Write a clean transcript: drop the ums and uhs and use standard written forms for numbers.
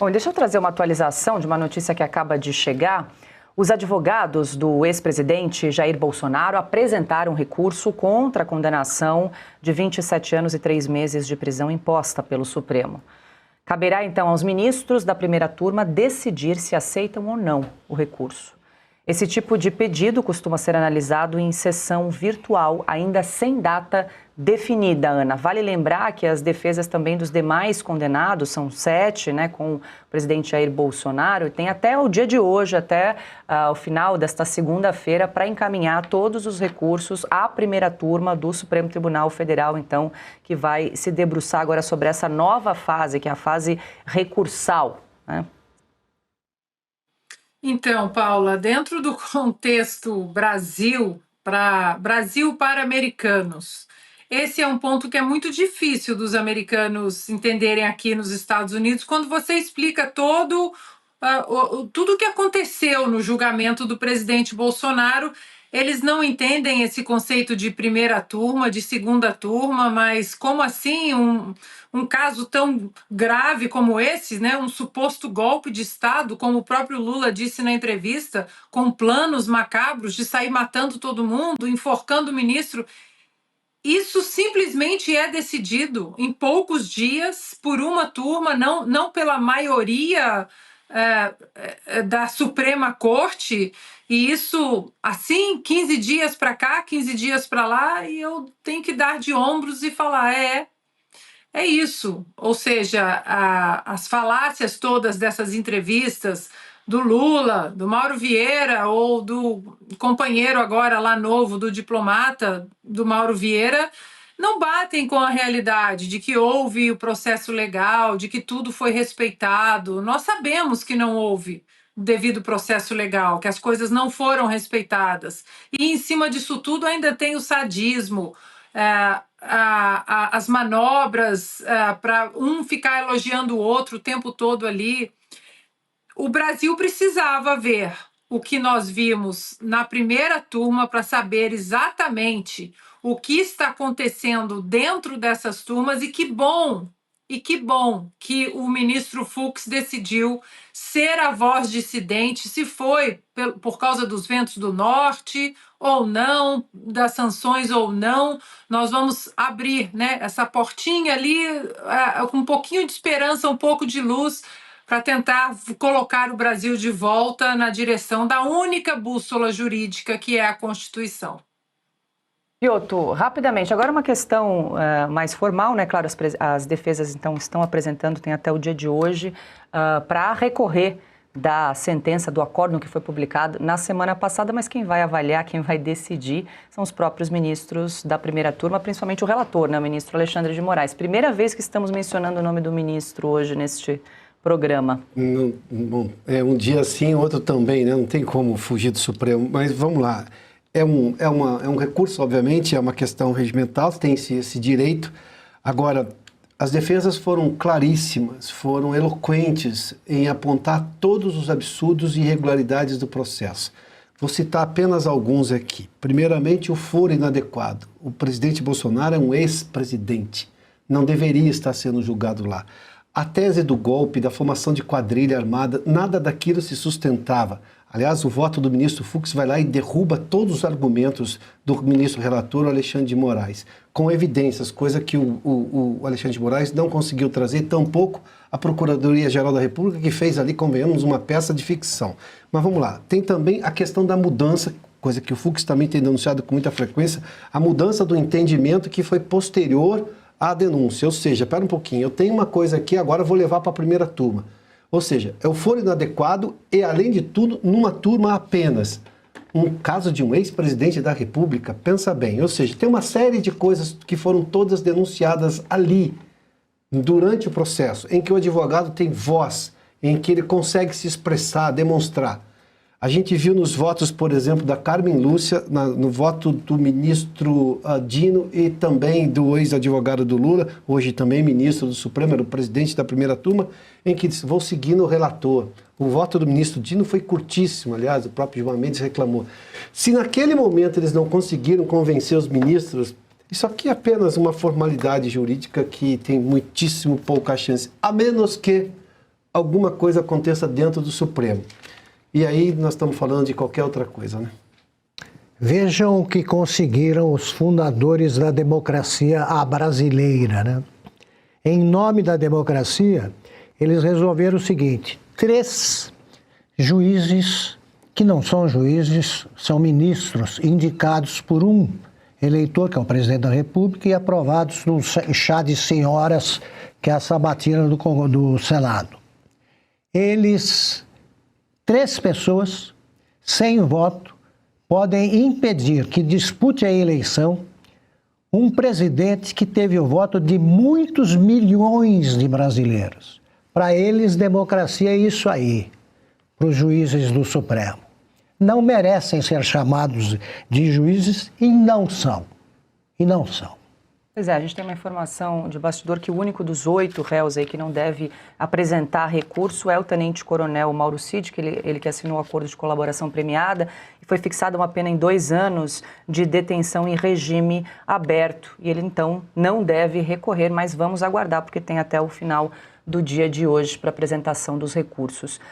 Bom, deixa eu trazer uma atualização de uma notícia que acaba de chegar. Os advogados do ex-presidente Jair Bolsonaro apresentaram recurso contra a condenação de 27 anos e 3 meses de prisão imposta pelo Supremo. Caberá, então, aos ministros da primeira turma decidir se aceitam ou não o recurso. Esse tipo de pedido costuma ser analisado em sessão virtual, ainda sem data definida, Ana. Vale lembrar que as defesas também dos demais condenados, são 7, né, com o presidente Jair Bolsonaro, e tem até o dia de hoje, até o final desta segunda-feira, para encaminhar todos os recursos à primeira turma do Supremo Tribunal Federal, então, que vai se debruçar agora sobre essa nova fase, que é a fase recursal, né? Então, Paula, dentro do contexto Brasil para americanos, esse é um ponto que é muito difícil dos americanos entenderem aqui nos Estados Unidos, quando você explica tudo o que aconteceu no julgamento do presidente Bolsonaro. Eles não entendem esse conceito de primeira turma, de segunda turma, mas como assim um caso tão grave como esse, né, um suposto golpe de Estado, como o próprio Lula disse na entrevista, com planos macabros de sair matando todo mundo, enforcando o ministro, isso simplesmente é decidido em poucos dias por uma turma, não pela maioria da Suprema Corte, e isso, assim, 15 dias para cá, 15 dias para lá, e eu tenho que dar de ombros e falar, é isso. Ou seja, as falácias todas dessas entrevistas do Lula, do Mauro Vieira, ou do companheiro agora lá novo, do diplomata, do Mauro Vieira, não batem com a realidade de que houve o processo legal, de que tudo foi respeitado. Nós sabemos que não houve o devido processo legal, que as coisas não foram respeitadas. E em cima disso tudo ainda tem o sadismo, as manobras para um ficar elogiando o outro o tempo todo ali. O Brasil precisava ver o que nós vimos na primeira turma para saber exatamente o que está acontecendo dentro dessas turmas, e que bom que o ministro Fux decidiu ser a voz dissidente, se foi por causa dos ventos do norte ou não, das sanções ou não. Nós vamos abrir, né, essa portinha ali com um pouquinho de esperança, um pouco de luz, para tentar colocar o Brasil de volta na direção da única bússola jurídica, que é a Constituição. Piotr, rapidamente, agora uma questão mais formal, né? Claro, as defesas então estão apresentando, tem até o dia de hoje, para recorrer da sentença do acórdão que foi publicado na semana passada, mas quem vai avaliar, quem vai decidir são os próprios ministros da primeira turma, principalmente o relator, né? O ministro Alexandre de Moraes. Primeira vez que estamos mencionando o nome do ministro hoje neste programa. Bom, é um dia sim, outro também, né? Não tem como fugir do Supremo, mas vamos lá. É um recurso, obviamente, é uma questão regimental, tem-se esse direito. Agora, as defesas foram claríssimas, foram eloquentes em apontar todos os absurdos e irregularidades do processo. Vou citar apenas alguns aqui. Primeiramente, o foro inadequado. O presidente Bolsonaro é um ex-presidente, não deveria estar sendo julgado lá. A tese do golpe, da formação de quadrilha armada, nada daquilo se sustentava. Aliás, o voto do ministro Fux vai lá e derruba todos os argumentos do ministro relator Alexandre de Moraes, com evidências, coisa que o Alexandre de Moraes não conseguiu trazer, tampouco a Procuradoria-Geral da República, que fez ali, convenhamos, uma peça de ficção. Mas vamos lá, tem também a questão da mudança, coisa que o Fux também tem denunciado com muita frequência, a mudança do entendimento que foi posterior à denúncia. Ou seja, espera um pouquinho, eu tenho uma coisa aqui, agora eu vou levar para a primeira turma. Ou seja, é o foro inadequado e, além de tudo, numa turma apenas. Um caso de um ex-presidente da República, pensa bem. Ou seja, tem uma série de coisas que foram todas denunciadas ali, durante o processo, em que o advogado tem voz, em que ele consegue se expressar, demonstrar. A gente viu nos votos, por exemplo, da Carmen Lúcia, no voto do ministro Dino e também do ex-advogado do Lula, hoje também ministro do Supremo, era o presidente da primeira turma, em que disse, vou seguir no relator. O voto do ministro Dino foi curtíssimo, aliás, o próprio Gilmar Mendes reclamou. Se naquele momento eles não conseguiram convencer os ministros, isso aqui é apenas uma formalidade jurídica que tem muitíssimo pouca chance, a menos que alguma coisa aconteça dentro do Supremo. E aí nós estamos falando de qualquer outra coisa, né? Vejam o que conseguiram os fundadores da democracia brasileira, né? Em nome da democracia, eles resolveram o seguinte: 3 juízes, que não são juízes, são ministros indicados por um eleitor, que é o presidente da República, e aprovados no chá de senhoras, que é a sabatina do Senado. Eles, 3 pessoas, sem voto, podem impedir que dispute a eleição um presidente que teve o voto de muitos milhões de brasileiros. Para eles, democracia é isso aí, para os juízes do Supremo. Não merecem ser chamados de juízes e não são. E não são. Pois é, a gente tem uma informação de bastidor que o único dos 8 réus aí que não deve apresentar recurso é o tenente-coronel Mauro Cid, ele que assinou o acordo de colaboração premiada e foi fixada uma pena em 2 anos de detenção em regime aberto. E ele, então, não deve recorrer, mas vamos aguardar, porque tem até o final do dia de hoje para apresentação dos recursos.